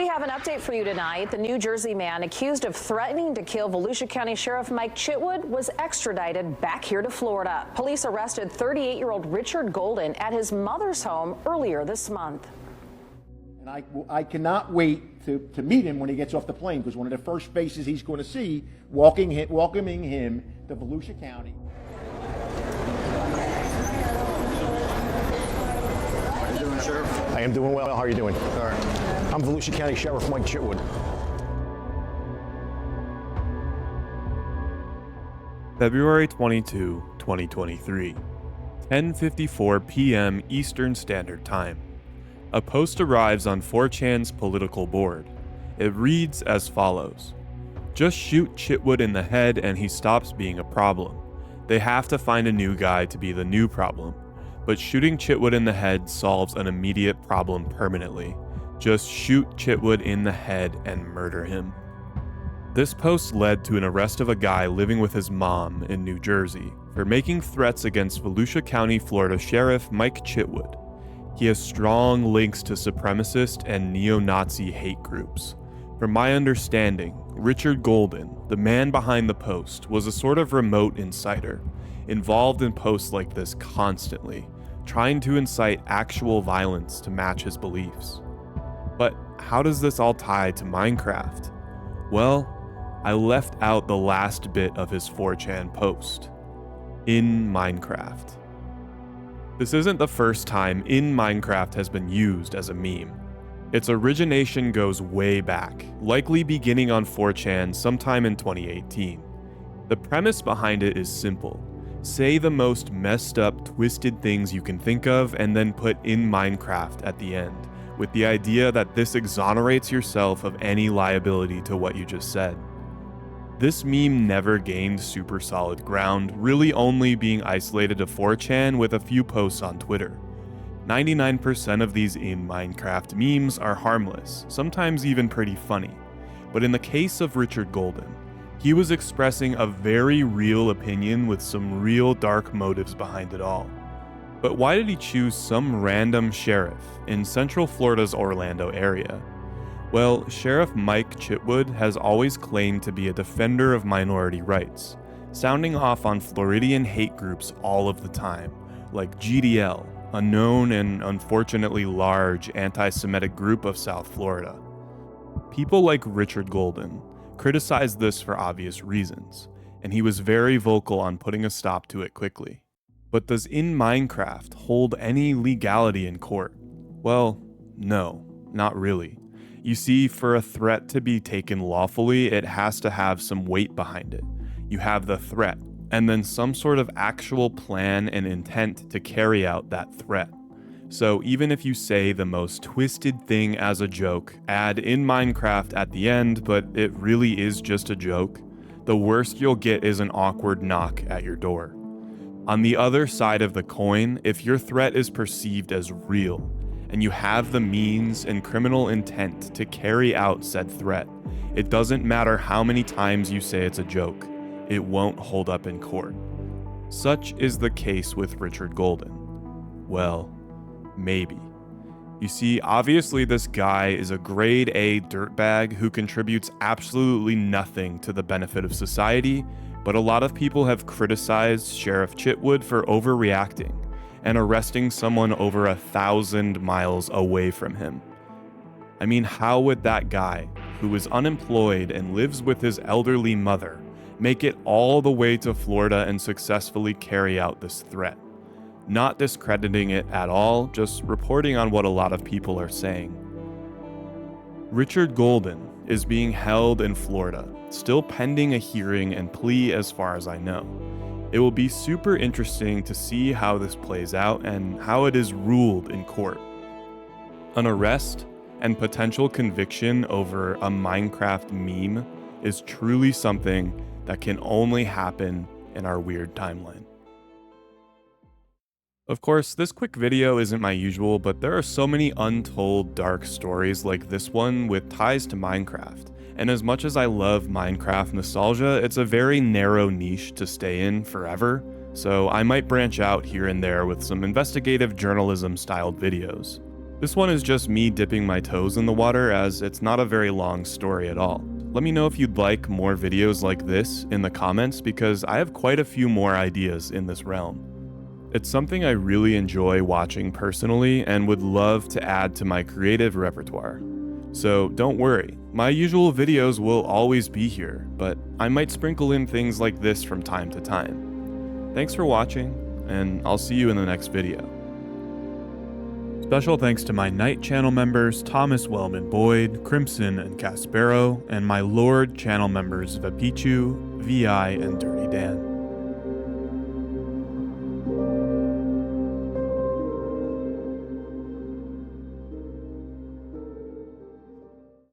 We have an update for you tonight. The New Jersey man accused of threatening to kill Volusia County Sheriff Mike Chitwood was extradited back here to Florida. Police arrested 38-year-old Richard Golden at his mother's home earlier this month. And I cannot wait to meet him when he gets off the plane, because one of the first faces he's going to see welcoming him to Volusia County. How are you doing, Sheriff? I am doing well. How are you doing? All right. I'm Volusia County Sheriff Mike Chitwood. February 22, 2023, 10:54 p.m. Eastern Standard Time. A post arrives on 4chan's political board. It reads as follows: "Just shoot Chitwood in the head and he stops being a problem. They have to find a new guy to be the new problem. But shooting Chitwood in the head solves an immediate problem permanently. Just shoot Chitwood in the head and murder him." This post led to an arrest of a guy living with his mom in New Jersey for making threats against Volusia County, Florida Sheriff Mike Chitwood. He has strong links to supremacist and neo-Nazi hate groups. From my understanding, Richard Golden, the man behind the post, was a sort of remote insider, involved in posts like this constantly, trying to incite actual violence to match his beliefs. But how does this all tie to Minecraft? Well, I left out the last bit of his 4chan post. In Minecraft. This isn't the first time In Minecraft has been used as a meme. Its origination goes way back, likely beginning on 4chan sometime in 2018. The premise behind it is simple. Say the most messed up, twisted things you can think of and then put In Minecraft at the end, with the idea that this exonerates yourself of any liability to what you just said. This meme never gained super solid ground, really only being isolated to 4chan with a few posts on Twitter. 99% of these In Minecraft memes are harmless, sometimes even pretty funny. But in the case of Richard Golden, he was expressing a very real opinion with some real dark motives behind it all. But why did he choose some random sheriff in Central Florida's Orlando area? Well, Sheriff Mike Chitwood has always claimed to be a defender of minority rights, sounding off on Floridian hate groups all of the time, like GDL, a known and unfortunately large anti-Semitic group of South Florida. People like Richard Golden criticized this for obvious reasons, and he was very vocal on putting a stop to it quickly. But does In Minecraft hold any legality in court? Well, no, not really. You see, for a threat to be taken lawfully, it has to have some weight behind it. You have the threat, and then some sort of actual plan and intent to carry out that threat. So even if you say the most twisted thing as a joke, add In Minecraft at the end, but it really is just a joke, the worst you'll get is an awkward knock at your door. On the other side of the coin, if your threat is perceived as real, and you have the means and criminal intent to carry out said threat, it doesn't matter how many times you say it's a joke, it won't hold up in court. Such is the case with Richard Golden. Well, maybe. You see, obviously this guy is a grade A dirtbag who contributes absolutely nothing to the benefit of society, but a lot of people have criticized Sheriff Chitwood for overreacting and arresting someone over 1,000 miles away from him. I mean, how would that guy, who is unemployed and lives with his elderly mother, make it all the way to Florida and successfully carry out this threat? Not discrediting it at all, just reporting on what a lot of people are saying. Richard Golden is being held in Florida, still pending a hearing and plea as far as I know. It will be super interesting to see how this plays out and how it is ruled in court. An arrest and potential conviction over a Minecraft meme is truly something that can only happen in our weird timeline. Of course, this quick video isn't my usual, but there are so many untold dark stories like this one with ties to Minecraft. And as much as I love Minecraft nostalgia, it's a very narrow niche to stay in forever, so I might branch out here and there with some investigative journalism styled videos. This one is just me dipping my toes in the water, as it's not a very long story at all. Let me know if you'd like more videos like this in the comments, because I have quite a few more ideas in this realm. It's something I really enjoy watching personally and would love to add to my creative repertoire. So don't worry, my usual videos will always be here, but I might sprinkle in things like this from time to time. Thanks for watching, and I'll see you in the next video. Special thanks to my Knight channel members Thomas Wellman Boyd, Crimson, and Caspero, and my Lord channel members Vapichu, Vi, and Dirty Dan.